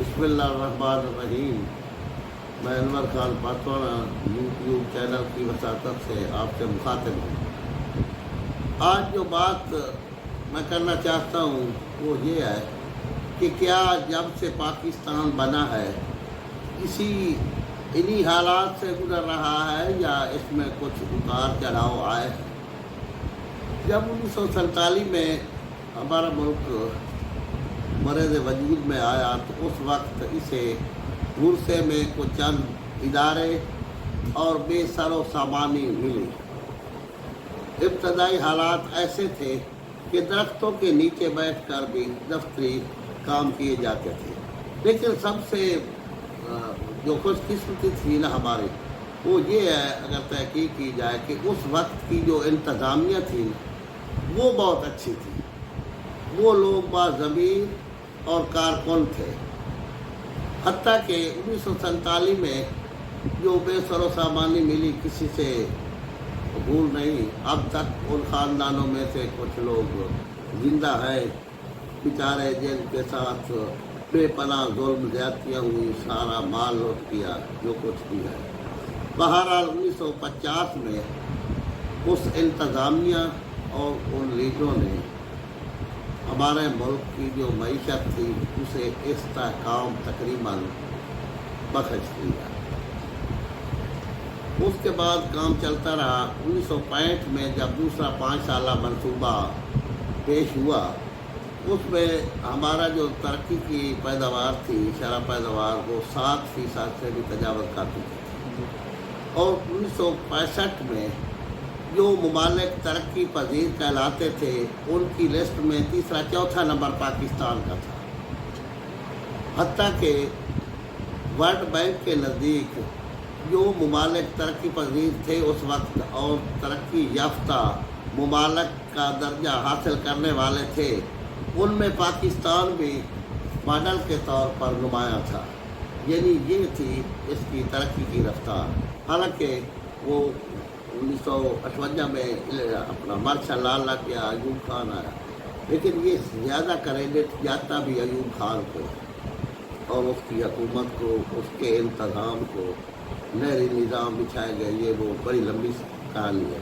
बिस्मिल्लाहिर्रहमानिर्रहीम। मैं Anwar Khan पातवाना YouTube channel की वसातत से आपसे मुखातिब हूँ। आज जो बात मैं करना चाहता हूँ वो ये है कि क्या जब से पाकिस्तान बना है इन्हीं हालात से गुजर रहा है या इसमें कुछ उतार चढ़ाव आए हैं। जब 1947 में हमारा मुल्क मरज़ वजूद में आया तो उस वक्त इसे गुरसे में कुछ चंद इदारे और बेसरो सामानी मिली। इब्तदाई हालात ऐसे थे कि दरख्तों के नीचे बैठकर भी दफ्तरी काम किए जाते थे, लेकिन सबसे जो खुशकिस्मती थी ना हमारी वो ये है, अगर तहकीक की जाए कि उस वक्त की जो इंतज़ामिया थी वो बहुत अच्छी थी। वो लोग बाज़मीर और कारकुन थे। हत्ता कि 1947 में जो बेसरो सामानी मिली किसी से भूल नहीं। अब तक उन ख़ानदानों में से कुछ लोग जिंदा हैं बेचारे, जिनके साथ बेपनाह जुल्म ज़्यादतियाँ हुई, सारा माल लूट किया जो कुछ भी है। बहरहाल 1950 में उस इंतज़ामिया और उन लीडरों ने हमारे मुल्क की जो मईशत थी उसे इस्तेहकाम तकरीबन बख्श दिया। उसके बाद काम चलता रहा। 1965 में जब दूसरा 5 साला मनसूबा पेश हुआ उसमें हमारा जो तरक्की की पैदावार थी, शरह पैदावार, वो 7% से भी तजावज़ कर चुकी थी। और 1965 में जो मुमालिक तरक्की पजीर कहलाते थे उनकी लिस्ट में तीसरा चौथा नंबर पाकिस्तान का था। हत्ता कि वर्ल्ड बैंक के नज़दीक जो मुमालिक तरक्की पजीर थे उस वक्त और तरक्की याफ्ता मुमालिक का दर्जा हासिल करने वाले थे, उनमें पाकिस्तान भी मॉडल के तौर पर नुमाया था। यानी ये थी इसकी तरक्की की रफ्तार। हालांकि वो 1958 में अपना मार्शल लॉ लग गया, अयूब खान आया, लेकिन ये ज़्यादा क्रेडिट जाता भी अयूब खान को और उसकी हुकूमत को, उसके इंतज़ाम को, नहरी निज़ाम बिछाए गए। ये वो बड़ी लंबी कहानी है।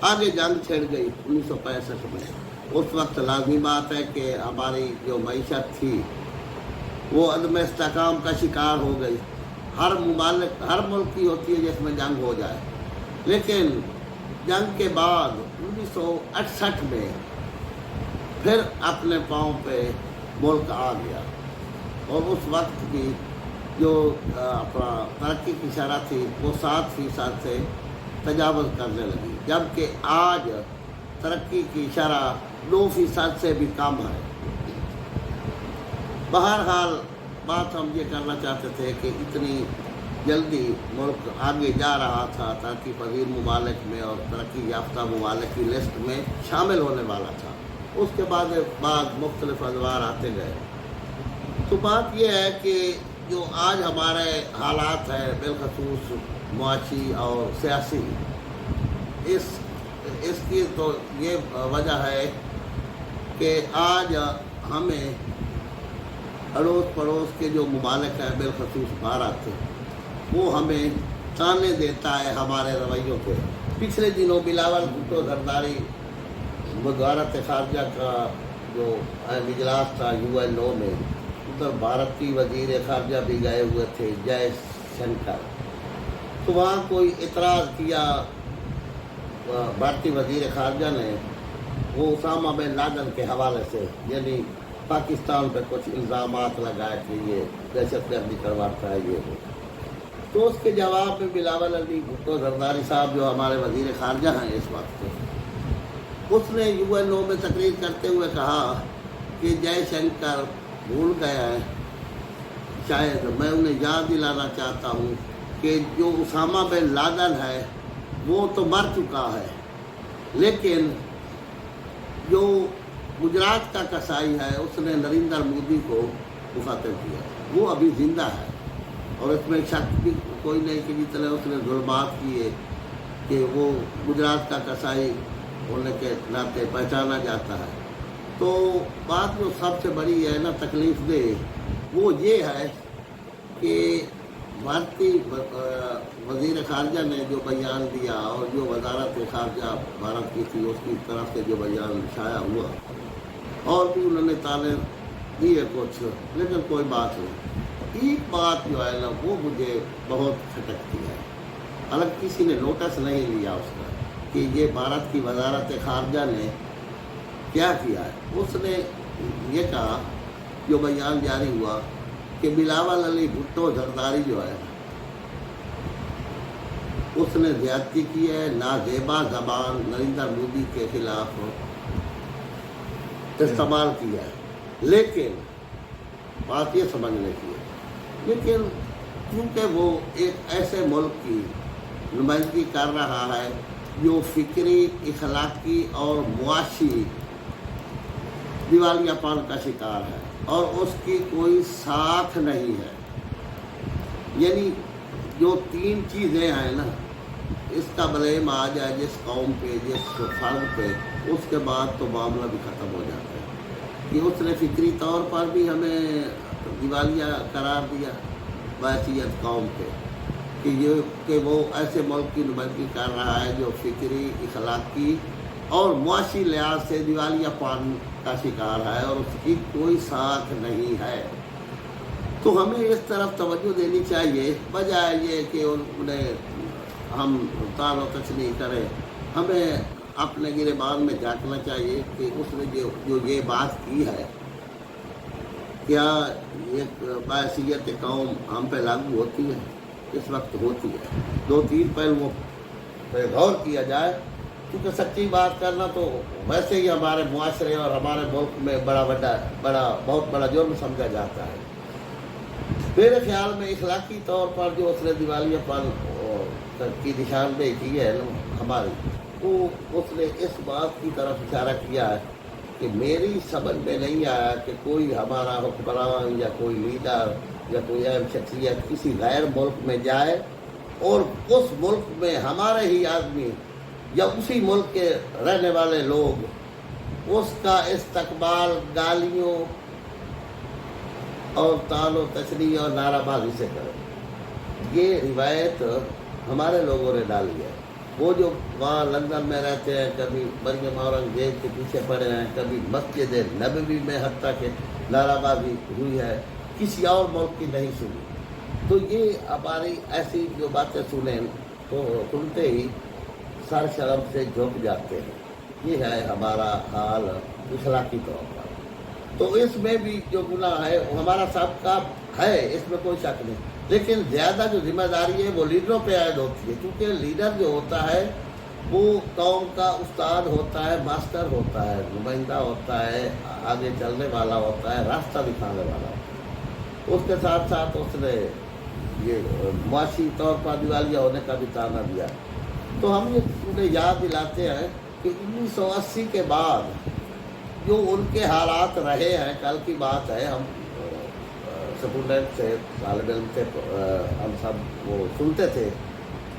आगे जंग छिड़ गई 1965 में। उस वक्त लाजमी बात है कि हमारी जो मईशत थी वो अदम इस्तेहकाम का शिकार हो गई। हर मुल्क की होती है जिसमें जंग हो जाए, लेकिन जंग के बाद 1968 में फिर अपने पाँव पे मुल्क आ गया और उस वक्त की जो अपना तरक्की की शरह थी वो 7% से तजावज़ करने लगी, जबकि आज तरक्की की शरह 2% से भी कम है। बहरहाल बात हम ये करना चाहते थे कि इतनी जल्दी मुल्क आगे जा रहा था, तरक्की पजीर मुमालिक में और तरक्की याफ्ता मुमालिक की लिस्ट में शामिल होने वाला था। उसके बाद मुख्तलिफ अदवार आते गए। तो बात यह है कि जो आज हमारे हालात हैं बिलखसूस मुआशी और सियासी, इसकी तो ये वजह है कि आज हमें अड़ोस पड़ोस के जो मुमालिक हैं बिलखसूस भारत, वो हमें ताने देता है हमारे रवैयों पे। पिछले दिनों बिलावल भुट्टो जरदारी वज़ारत ख़ारजा का जो इजलास था UNO में, उधर भारत की वज़ीर ख़ारजा भी गए हुए थे, जय शंकर। तो वहाँ कोई इतराज़ किया भारतीय वज़ीर ख़ारजा ने, वो उसामा बिन लादेन के हवाले से, यानी पाकिस्तान पर कुछ इल्ज़ामात लगाए कि ये दहशतगर्दी करवाता है ये वो। तो उसके जवाब में बिलावल अली भुट्टो जरदारी साहब जो हमारे वज़ीर ख़ारजा हैं इस वक्त, उसने UNO में तकरीर करते हुए कहा कि जयशंकर भूल गया है। शायद मैं उन्हें याद दिलाना चाहता हूँ कि जो उसामा बिन लादेन है वो तो मर चुका है, लेकिन जो गुजरात का कसाई है उसने नरेंद्र मोदी को मुखातिब किया, वो अभी ज़िंदा है और इसमें शक भी कोई नहीं कि जितने उसने जुल्मात किए कि वो गुजरात का कसाई होने के नाते पहचाना जाता है। तो बात जो सबसे बड़ी है ना तकलीफ दे, वो ये है کہ بھارتی وزیر خارجہ نے جو بیان دیا اور جو وزارت خارجہ بھارت کی تھی اس کی طرف سے جو بیان شائع ہوا، اور بھی انہوں نے تانے دیے کچھ، لیکن کوئی بات نہیں۔ ایک بات جو ہے نا وہ مجھے بہت کھٹکتی ہے، الگ کسی نے نوٹس نہیں لیا اس کا، کہ یہ بھارت کی وزارت خارجہ نے کیا کیا ہے۔ اس نے یہ کہا، جو بیان جاری ہوا، کہ بلاول علی بھٹو زرداری جو ہے اس نے زیادتی کی ہے، نازیبا زبان نریندر مودی کے خلاف استعمال کیا ہے، لیکن بات یہ سمجھنے کی ہے، لیکن کیونکہ وہ ایک ایسے ملک کی نمائندگی کر رہا ہے جو فکری، اخلاقی اور معاشی دیوالیہ پان کا شکار ہے اور اس کی کوئی ساکھ نہیں ہے، یعنی جو تین چیزیں ہیں نا، اس کا بلیم آ جائے جس قوم پہ، جس فرد پہ، اس کے بعد تو معاملہ بھی ختم ہو جاتا ہے۔ کہ اس نے فکری طور پر بھی ہمیں دیوالیہ قرار دیا بحیثیت قوم پہ، کہ وہ ایسے ملک کی نمائندگی کر رہا ہے جو فکری، اخلاقی اور معاشی لحاظ سے دیوالیہ پان کا شکار ہے اور اس کی کوئی ساکھ نہیں ہے۔ تو ہمیں اس طرف توجہ دینی چاہیے، بجائے یہ کہ انہیں ہم تان و تشنیع کریں۔ ہمیں اپنے گریبان میں جھانکنا چاہیے کہ اس نے جو یہ بات کی ہے، کیا یہ بحیثیت قوم ہم پہ لاگو ہوتی ہے؟ اس وقت ہوتی ہے۔ دو تین پہلوؤں پہ غور کیا جائے، کیونکہ سچی بات کرنا تو ویسے ہی ہمارے معاشرے اور ہمارے ملک میں بہت بڑا جرم سمجھا جاتا ہے۔ میرے خیال میں اخلاقی طور پر جو اس نے دیوالیہ پان کی نشاندہی کی ہے ہماری، وہ اس نے اس بات کی طرف اشارہ کیا ہے کہ میری سمجھ میں نہیں آیا کہ کوئی ہمارا حکمران یا کوئی لیڈر یا کوئی اہم شخصیت کسی غیر ملک میں جائے اور اس ملک میں ہمارے ہی آدمی یا اسی ملک کے رہنے والے لوگ اس کا استقبال گالیوں اور تان و تشنیع اور نعرہ بازی سے کریں۔ یہ روایت ہمارے لوگوں نے ڈالی ہے۔ وہ جو وہاں لندن میں رہتے ہیں، کبھی مریم اورنگزیب کے پیچھے پڑے ہیں، کبھی مسجد نبوی میں حتیٰ کہ نعرہ بازی ہوئی ہے، کسی اور ملک کی نہیں سنی۔ تو یہ ہماری ایسی جو باتیں سنیں تو سنتے ہی سر شرم سے جھک جاتے ہیں۔ یہ ہے ہمارا حال اخلاقی طور پر۔ تو اس میں بھی جو گناہ ہے وہ ہمارا سب کا ہے، اس میں کوئی شک نہیں، لیکن زیادہ جو ذمہ داری ہے وہ لیڈروں پہ عائد ہوتی ہے، کیونکہ لیڈر جو ہوتا ہے وہ قوم کا استاد ہوتا ہے، ماسٹر ہوتا ہے، نمائندہ ہوتا ہے، آگے چلنے والا ہوتا ہے، راستہ دکھانے والا ہوتا ہے۔ اس کے ساتھ ساتھ اس نے یہ معاشی طور پر دیوالیہ ہونے کا بھی تانا دیا۔ تو ہم یہ انہیں یاد دلاتے ہیں کہ 1980 کے بعد جو ان کے حالات رہے ہیں، کل کی بات ہے، ہم اسٹوڈنٹ تھے، طالب علم تھے، ہم سب وہ سنتے تھے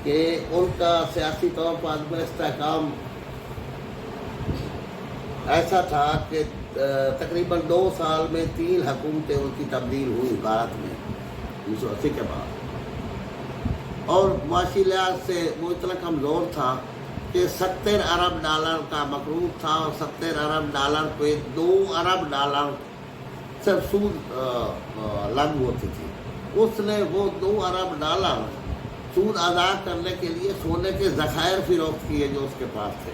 کہ ان کا سیاسی طور پر عدم استحکام ایسا تھا کہ تقریباً 2 سال میں 3 حکومتیں ان کی تبدیل ہوئی بھارت میں 1980 کے بعد، اور معاشی لحاظ سے وہ اتنا کمزور تھا کہ 70 ارب ڈالر کا مقروض تھا، اور 70 ارب ڈالر پہ 2 ارب ڈالر صرف سود لاگو ہوتی تھی۔ اس نے وہ 2 ارب ڈالر سود ادا کرنے کے لیے سونے کے ذخائر فروخت کیے جو اس کے پاس تھے،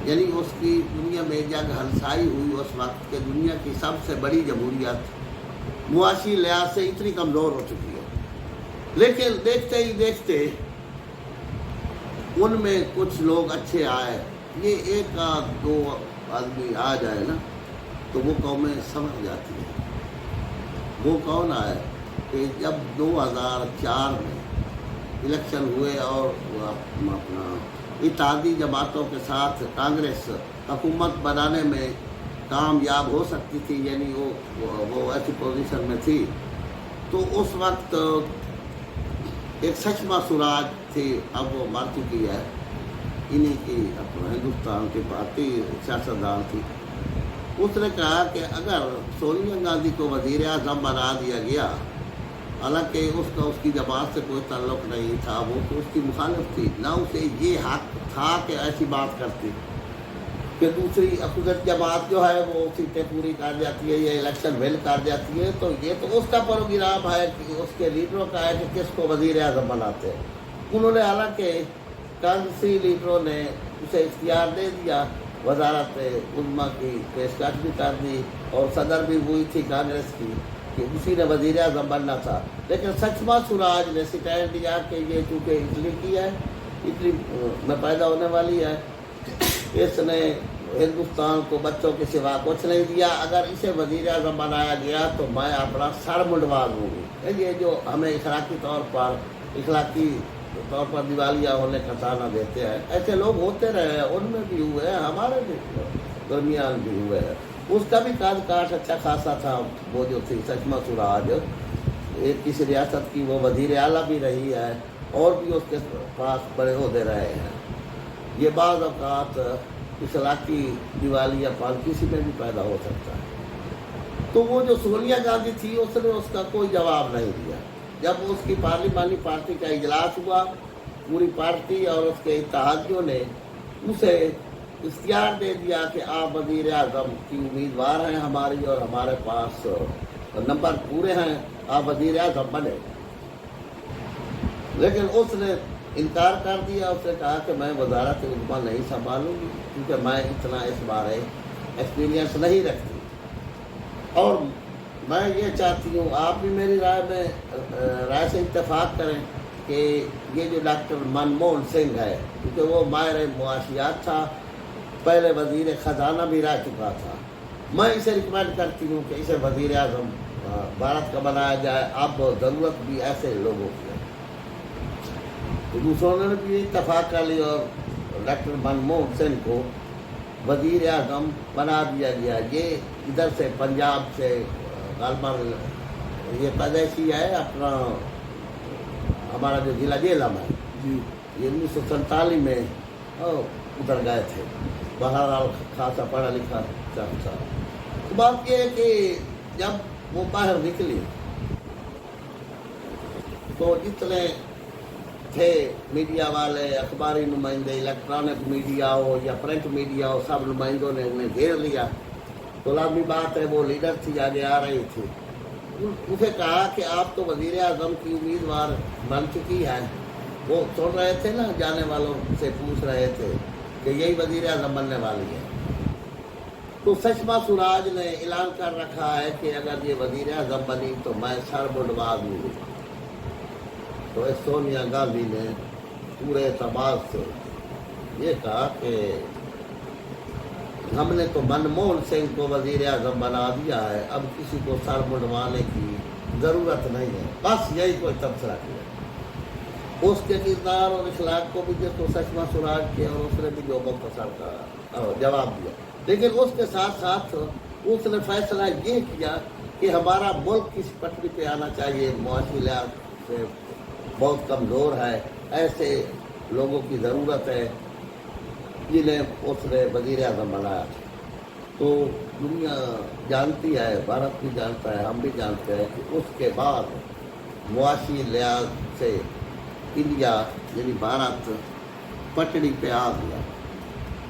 یعنی اس کی دنیا میں جنگ ہنسائی ہوئی اس وقت کہ دنیا کی سب سے بڑی جمہوریت معاشی لحاظ سے اتنی کمزور ہو چکی ہے۔ لیکن دیکھتے ہی دیکھتے ان میں کچھ لوگ اچھے آئے، یہ 1-2 آدمی آ جائے نا تو وہ قومیں سمجھ جاتی ہیں۔ وہ کون آئے کہ جب 2004 میں الیکشن ہوئے اور اپنا اتحادی جماعتوں کے ساتھ کانگریس حکومت بنانے میں کامیاب ہو سکتی تھی، یعنی وہ ایسی پوزیشن میں تھی، تو اس وقت ایک سشما سوراج تھی، اب وہ مر چکی ہے، انہی کی اپنا ہندوستان کی بھارتی سیاستدان تھی۔ اس نے کہا کہ اگر سونیا گاندھی کو وزیر اعظم بنا دیا گیا हालांकि उसका उसकी जमात से कोई ताल्लुक नहीं था, वो तो उसकी मुखालिफ थी, ना उसे ये हक था कि ऐसी बात करती कि दूसरी अपोजिट जमात जो है वो सीटें पूरी कर जाती है, ये इलेक्शन विल कर जाती है। तो ये तो उसका प्रोग्राम है कि उसके लीडरों का है कि किसको वज़ीर आज़म बनाते हैं। उन्होंने हालांकि कांग्रेसी लीडरों ने उसे इख्तियार दे दिया, वजारत उज़्मा की पेशकश भी कर दी और सदर भी हुई थी कांग्रेस की कि उसी ने वज़ीर आज़म बनना था। लेकिन सचमा सुराज ने स्टैंड दिया कि ये चूँकि इटली की है, इटली में पैदा होने वाली है, इसने हिंदुस्तान को बच्चों के सिवा कुछ नहीं दिया, अगर इसे वज़ीर आज़म बनाया गया तो मैं अपना सर मुंडवा दूँगी। ये जो हमें इखलाकी तौर पर दिवालिया होने का ताना देते हैं, ऐसे लोग होते रहे हैं, उनमें भी हुए हैं, हमारे भी दरमियान भी हुए हैं। उसका भी काज काट अच्छा खासा था। वो जो थी सचमा सुराज, एक किसी रियासत की वो वज़ीर आला भी रही है और भी उसके पास बड़े ओहदे रहे हैं। ये बाज़ औक़ात इखलाकी दिवालियापन किसी में भी पैदा हो सकता है। तो वो जो सोनिया गांधी थी उसने उसका कोई जवाब नहीं दिया। जब उसकी पार्लिमानी पार्टी का इजलास हुआ, पूरी पार्टी और उसके इत्तेहादियों ने उसे इख्तियार दे दिया कि आप वज़ीर आज़म की उम्मीदवार हैं हमारी और हमारे पास नंबर पूरे हैं, आप वज़ीर आज़म बने। लेकिन उसने इनकार कर दिया। उसने कहा कि मैं वज़ारत उज़्मा नहीं संभालूंगी क्योंकि मैं इतना इस बारे एक्सपीरियंस नहीं रखती, और मैं ये चाहती हूँ आप भी मेरी राय से इत्तेफाक करें कि ये जो डॉक्टर मनमोहन सिंह है, क्योंकि वो माहिर मुआशियात था, पहले वज़ीर ख़जाना भी रह चुका था, मैं इसे रिकमेंड करती हूँ कि इसे वज़ीर आज़म भारत का बनाया जाए। अब ज़रूरत भी ऐसे लोगों की है। तो दूसरों ने भी इत्तेफाक कर ली और डॉक्टर मनमोहन सिंह को वज़ीर आज़म बना दिया गया। ये इधर से पंजाब से गालबन ये पैदाइशी है अपना, हमारा जो ज़िला जेलम है जी, ये 1947 में उधर गए थे। बहरहाल खासा पढ़ा लिखा शख्स था। तो बात ये है कि जब वो बाहर निकली तो जितने थे मीडिया वाले, अखबारी नुमाइंदे, इलेक्ट्रॉनिक मीडिया हो या प्रिंट मीडिया हो, सब नुमाइंदों ने उन्हें घेर लिया। तो लाजमी बात है वो लीडर थी, आगे आ रही थी। उसे कहा कि आप तो वज़ीर आज़म की उम्मीदवार बन चुकी हैं। वो सुन रहे थे ना, जाने वालों से पूछ रहे थे कि यही वज़ीर आज़म बनने वाली है। तो सचमा सुराज ने ऐलान कर रखा है कि अगर ये वज़ीर आज़म बनी तो मैं सर मुंडवा दूँगी। तो सोनिया गांधी ने पूरे एतबार से ये कहा कि हमने तो मनमोहन सिंह को वज़ीर आज़म बना दिया है, अब किसी को सर मुंडवाने की ज़रूरत नहीं है। बस यही कोई तबसरा किया। उसके किरदार और इखलाक को भी देखो सचमा सुराज के, और उसने भी जो मुख्तसर का जवाब दिया। लेकिन उसके साथ साथ उसने फैसला ये किया कि हमारा मुल्क किस पटरी पे आना चाहिए, मुआशी लिहाज से बहुत कमज़ोर है, ऐसे लोगों की ज़रूरत है जिन्हें उसने वज़ीर आज़म बनाया था। तो दुनिया जानती है, भारत भी जानता है, हम भी जानते हैं कि उसके बाद मुआशी लिहाज से इंडिया यानी भारत पटड़ी पे आ गया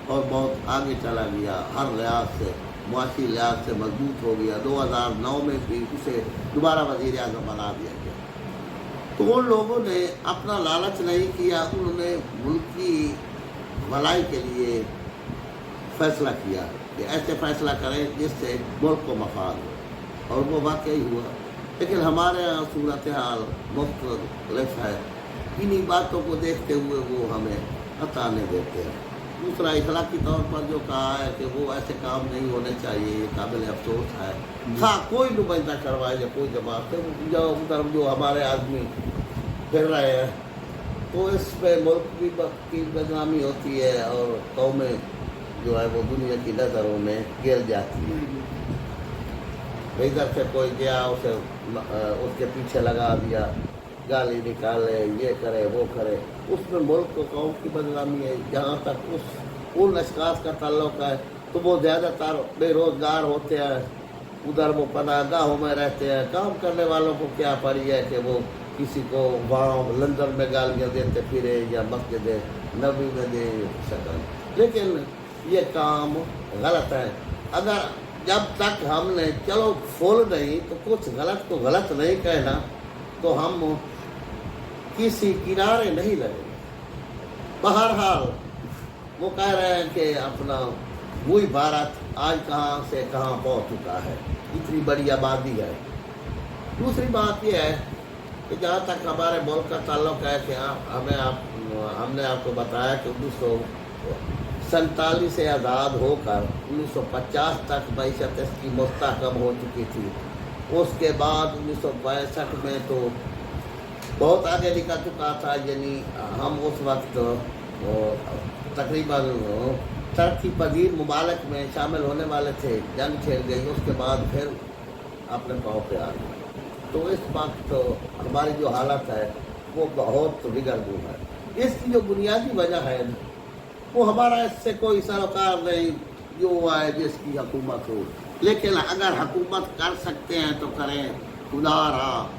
और बहुत आगे चला गया। हर लिहाज से मुआशी लिहाज से मजबूत हो गया। 2009 में भी उसे दोबारा वज़ीर आज़म बना दिया गया। तो उन लोगों ने अपना लालच नहीं किया, उन्होंने मुल्क की भलाई के लिए फैसला किया कि ऐसे फैसला करें जिससे मुल्क को मफाद हो, और वो वाकई हुआ। लेकिन हमारे यहाँ सूरत हाल मुख्तलिफ है। इन्हीं बातों को देखते हुए वो हमें हटाने देते हैं। दूसरा इखलाकी तौर पर जो कहा है कि वो ऐसे काम नहीं होने चाहिए, ये काबिल अफसोस है। हाँ, कोई नुमाइंदा करवाए या कोई जमात जो उधर जो हमारे आदमी फिर रहे हैं, तो इस पर मुल्क की बदनामी होती है और कौमें जो है वो दुनिया की नज़रों में गिर जाती है। इधर से कोई गया उसे उसके पीछे लगा दिया, गाली निकाले, ये करे वो करे, उसमें मुल्क को कौम की बदनामी है। जहाँ तक उन अशखास का ताल्लुक है तो वो ज़्यादातर बेरोज़गार होते हैं, उधर वो पनाह गाहों में रहते हैं। काम करने वालों को क्या पड़ी है कि वो किसी को वहाँ लंदन में गालियाँ देते फिरे या मस्जिद नबी में दे सकन, लेकिन ये काम गलत है। अगर जब तक हमने चलो फुल नहीं तो कुछ गलत को गलत नहीं कहना तो हम किसी किनारे नहीं लगेंगे। बहरहाल वो कह रहे हैं कि अपना वही भारत आज कहाँ से कहाँ पहुँच चुका है, इतनी बड़ी आबादी है। दूसरी बात यह है कि जहाँ तक हमारे मुल्क का ताल्लुक है कि हमने आपको बताया कि 1947 से आज़ाद होकर 1950 तक मईशत इसकी मुस्तहकम हो चुकी थी। उसके बाद 1962 में तो बहुत आगे निकल चुका था, यानी हम उस वक्त तकरीबन तरक्की पजीर ममालिक में शामिल होने वाले थे। जंग छिड़ गई, उसके बाद फिर अपने पाँव पे आ गए। तो इस वक्त हमारी जो हालत है वो बहुत बिगड़ गई है। इसकी जो बुनियादी वजह है वो हमारा इससे कोई सरोकार नहीं जो है जिसकी हुकूमत हो, लेकिन अगर हुकूमत कर सकते हैं तो करें, खुदा रहा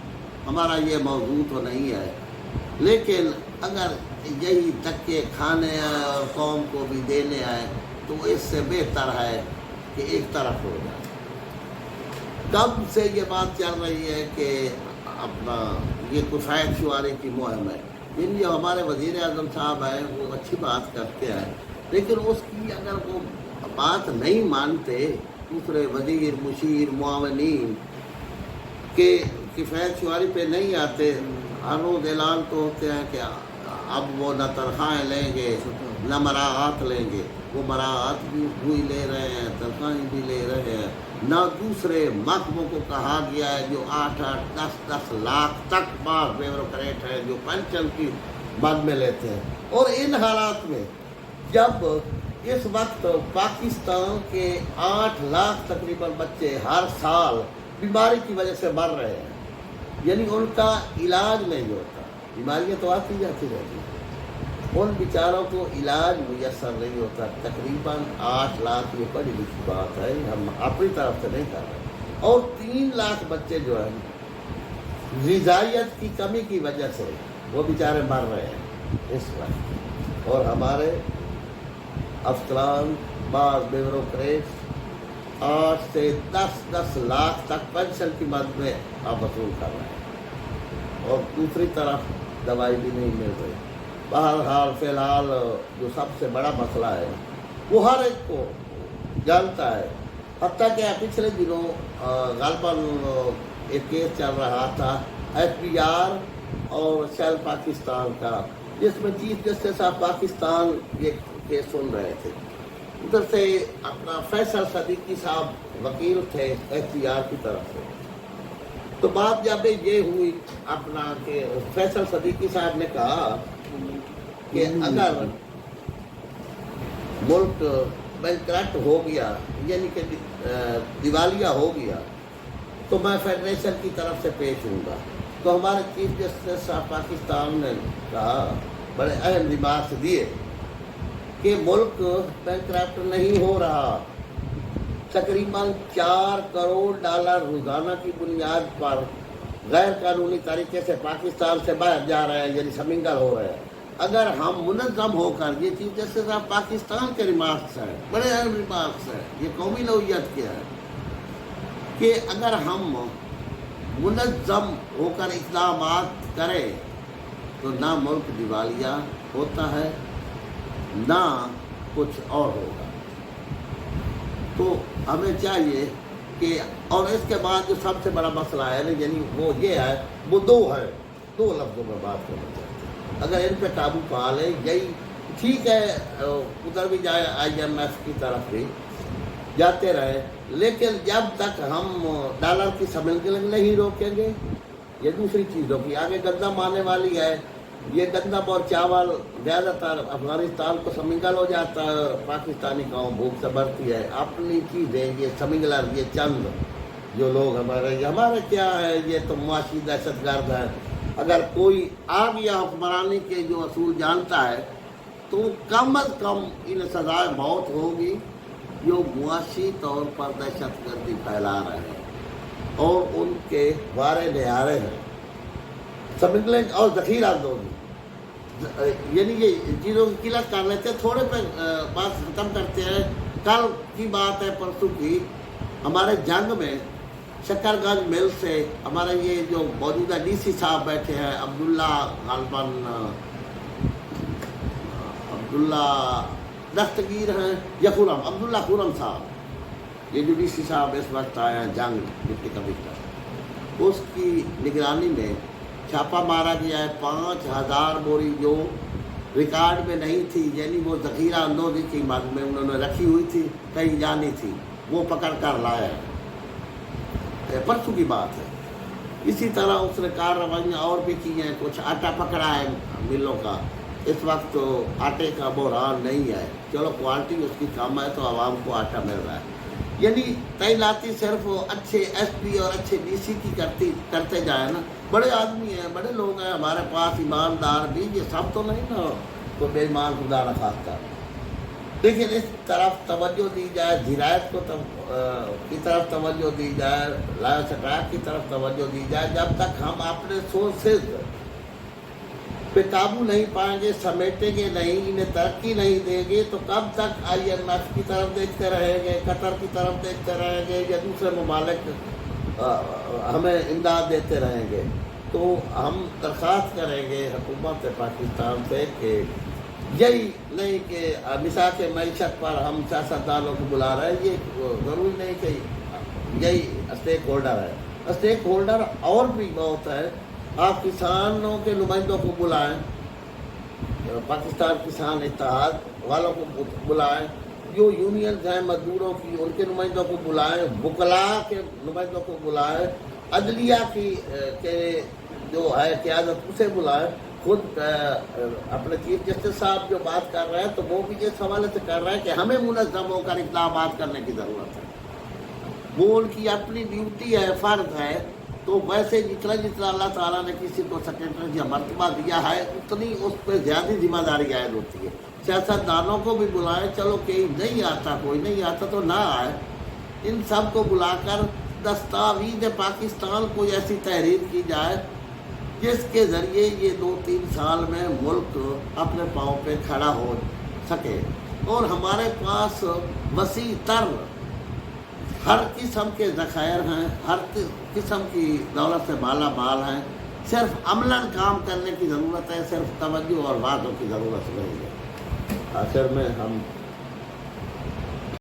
हमारा ये मौजू तो नहीं है। लेकिन अगर यही धक्के खाने और कौम को भी देने आए तो इससे बेहतर है कि एक तरफ हो जाए। तब से ये बात चल रही है कि अपना ये कुफैत शुआरी की मुहिम है। इन जो हमारे वज़ीर आज़म साहब हैं वो अच्छी बात करते हैं, लेकिन उसकी अगर वो बात नहीं मानते दूसरे वज़ीर मुशीर मुआवनीन के किफ़ायत शुआरी पे नहीं आते, हर रोज़ ऐलान तो होते हैं कि अब वो न तनख्वाहें लेंगे न मराहत लेंगे। वो मराहत भी हुई ले रहे हैं, तनख्वाहें भी ले रहे हैं। न दूसरे महकमों को कहा गया है जो 8-8, 10-10 लाख तक बार ब्यूरोक्रेट है जो पेंशन की मद में लेते हैं। और इन हालात में जब इस वक्त पाकिस्तान के 8 लाख तकरीबन बच्चे हर साल बीमारी की वजह से मर रहे हैं, यानी उनका इलाज नहीं होता, बीमारियाँ तो आती जाती रहती हैं, उन बेचारों को इलाज मुयसर नहीं होता। तकरीबन 8 लाख, ये बड़ी लिखी बात है, हम अपनी तरफ से नहीं कर रहे। और 3 लाख बच्चे जो हैं ग़िज़ाइयत की कमी की वजह से वो बेचारे मर रहे हैं इस वक्त। और हमारे अफसरान बाज़ ब्यूरोक्रेट्स 8 से 10-10 लाख तक पेंशन की मद में आप वसूल कर रहे हैं, और दूसरी तरफ दवाई भी नहीं मिल रही। बहरहाल फ़िलहाल जो सबसे बड़ा मसला है वो हर एक को जानता है। हत्ता कि पिछले दिनों गालबन एक केस चल रहा था FBR और शेल पाकिस्तान का, जिसमें चीफ जस्टिस ऑफ पाकिस्तान ये केस सुन रहे थे। उधर से अपना फैसल सदीकी साहब वकील थे FBR की तरफ से। तो बात जब ये हुई अपना कि फैसल सदीकी साहब ने कहा कि अगर मुल्क बैंकरप्ट हो गया, यानी कि दिवालिया हो गया, तो मैं फेडरेशन की तरफ से पेश हूँगा। तो हमारे चीफ जस्टिस ऑफ पाकिस्तान ने कहा, बड़े अहम रिमार्क्स दिए कि मुल्क बैंकरप्ट नहीं हो रहा। तकरीबन $4 करोड़ रोज़ाना की बुनियाद पर गैर कानूनी तरीके से पाकिस्तान से बाहर जा रहे हैं, यानी स्मिंगल हो रहे हैं। अगर हम मुनज़्ज़म होकर, ये चीफ जस्टिस ऑफ पाकिस्तान के रिमार्क्स हैं, बड़े अहम रिमार्क्स हैं, ये कौमी नौइयत के हैं, कि अगर हम मुनज़्ज़म होकर इक़दाम करें तो ना मुल्क दिवालिया होता है ना कुछ और होगा। तो हमें चाहिए कि, और इसके बाद जो सबसे बड़ा मसला है ना, यानी वो ये है, वो दो लफ्ज़ों में बात करना चाहते हैं। अगर इन पे काबू पा ले, यही ठीक है, उधर भी जाए IMF की तरफ भी जाते रहे, लेकिन जब तक हम डॉलर की स्मगलिंग नहीं रोकेंगे, ये दूसरी चीज़ों की आगे गंदम आने वाली है। ये गंदम और चावल ज़्यादातर अफगानिस्तान को स्मगल हो जाता है, पाकिस्तानी कौम भूख से मरती है। अपनी चीज़ें ये स्मगलर, ये चंद जो लोग हमारे क्या है, ये तो मुआशी दहशतगर्द है। अगर कोई आ गया हुक्मरानी के जो असूल जानता है तो कम अज़ कम इन सज़ाए मौत होगी जो मुआशी तौर पर दहशतगर्दी फैला रहे हैं। اور ان کے وارے نہارے ہیں، سمجھ اور ذخیرہ اندوزی، یعنی یہ چیزوں کی قلت کر لیتے ہیں۔ تھوڑے پہ بات ختم کرتے ہیں۔ کل کی بات ہے، پرسوں کی، ہمارے جنگ میں شکر گنج مل سے ہمارے یہ جو موجودہ ڈی سی صاحب بیٹھے ہیں، عبداللہ دستگیر ہیں یا خرم، عبداللہ خرم صاحب، یہ جو ڈی سی صاحب اس وقت آئے ہیں جنگ ڈپٹی کمشنر، اس کی نگرانی میں چھاپا مارا گیا ہے۔ 5000 بوری جو ریکارڈ میں نہیں تھی، یعنی وہ ذخیرہ اندوزی کی مد میں انہوں نے رکھی ہوئی تھی، کہیں جانی تھی، وہ پکڑ کر لایا ہے، پرسوں کی بات ہے۔ اسی طرح اس نے کارروائیاں اور بھی کی ہیں، کچھ آٹا پکڑا ہے ملوں کا۔ اس وقت تو آٹے کا بحران نہیں ہے، چلو کوالٹی اس کی کم ہے تو عوام کو آٹا مل رہا ہے۔ یعنی تعیناتی صرف اچھے ایس پی اور اچھے ڈی سی کی کرتے جائیں نا۔ بڑے آدمی ہیں، بڑے لوگ ہیں ہمارے پاس، ایماندار بھی، یہ سب تو نہیں نا تو بے ایمان خدا نخواستہ۔ لیکن اس طرف توجہ دی جائے، جرائت کی طرف توجہ دی جائے، لایا سٹراک کی طرف توجہ دی جائے۔ جب تک ہم اپنے سورسز پہ قابو نہیں پائیں گے، سمیٹیں گے نہیں، انہیں ترقی نہیں دیں گے، تو کب تک IMF کی طرف دیکھتے رہیں گے، قطر کی طرف دیکھتے رہیں گے، یا دوسرے ممالک ہمیں امداد دیتے رہیں گے؟ تو ہم درخواست کریں گے حکومت پاکستان سے کہ یہی نہیں کہ مساق معیشت پر ہم سیاستدانوں کو بلا رہے ہیں، یہ ضروری نہیں کہ یہی اسٹیک ہولڈر ہے۔ اسٹیک ہولڈر اور بھی بہت ہے۔ آپ کسانوں کے نمائندوں کو بلائیں، پاکستان کسان اتحاد والوں کو بلائیں، جو یونینز ہیں مزدوروں کی ان کے نمائندوں کو بلائیں، وکلاء کے نمائندوں کو بلائیں، عدلیہ کی جو ہے قیادت اسے بلائیں۔ خود اپنے چیف جسٹس صاحب جو بات کر رہے ہیں تو وہ بھی اس حوالے سے کر رہے ہیں کہ ہمیں منظم ہو کر اقدامات کرنے کی ضرورت ہے۔ وہ ان کی اپنی ڈیوٹی ہے، فرض ہے۔ تو ویسے جتنا اللہ تعالیٰ نے کسی کو سیکرٹری یا مرتبہ دیا ہے، اتنی اس پہ زیادہ ذمہ داری عائد ہوتی ہے۔ سیاستدانوں کو بھی بلائیں، چلو کہ نہیں آتا، کوئی نہیں آتا تو نہ آئے، ان سب کو بلا کر دستاویز پاکستان کو ایسی تحریر کی جائے جس کے ذریعے یہ 2-3 سال میں ملک اپنے پاؤں پہ کھڑا ہو سکے، اور ہمارے پاس وسیع تر ہر قسم کے ذخائر ہیں، ہر قسم کی دولت سے مالا مال ہیں۔ صرف عملاً کام کرنے کی ضرورت ہے، صرف توجہ اور وعدوں کی ضرورت نہیں ہے۔ آخر میں ہم